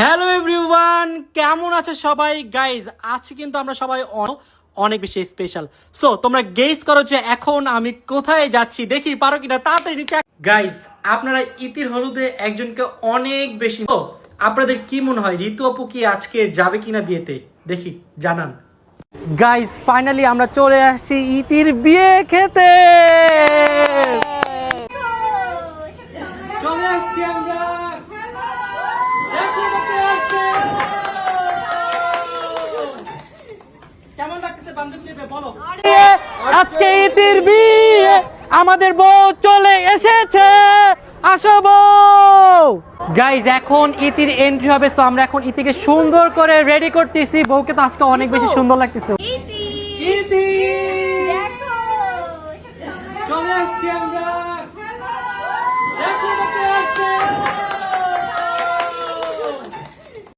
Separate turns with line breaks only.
Hello everyone, কেমন আছো সবাই? গাইজ আজকে কিন্তু আমরা সবাই অনেক বেশি স্পেশাল। সো তোমরা গেস করো যে এখন আমি কোথায় যাচ্ছি, দেখি পারো কিনা, তাড়াতাড়ি নিচে। গাইজ আপনারা ইতির হলুদে একজনকে অনেক বেশি, তো আপনাদের কি মনে হয় ঋতু আপু কি আজকে যাবে কিনা বিয়েতে? দেখি জানান। গাইজ ফাইনালি আমরা চলে আসছি ইতির বিয়ে খেতে। চলে আসছি আমরা। কেমন লাগতেছে বান্ধবী? বলো। আজকে ইতির বিয়ে, আমাদের বউ চলে এসেছে, আসো বউ। গাইজ এখন ইতির এন্ট্রি হবে, সো আমরা এখন ইতিকে সুন্দর করে রেডি করতেছি। বউকে তো আজকে অনেক বেশি সুন্দর লাগতেছে। ইতি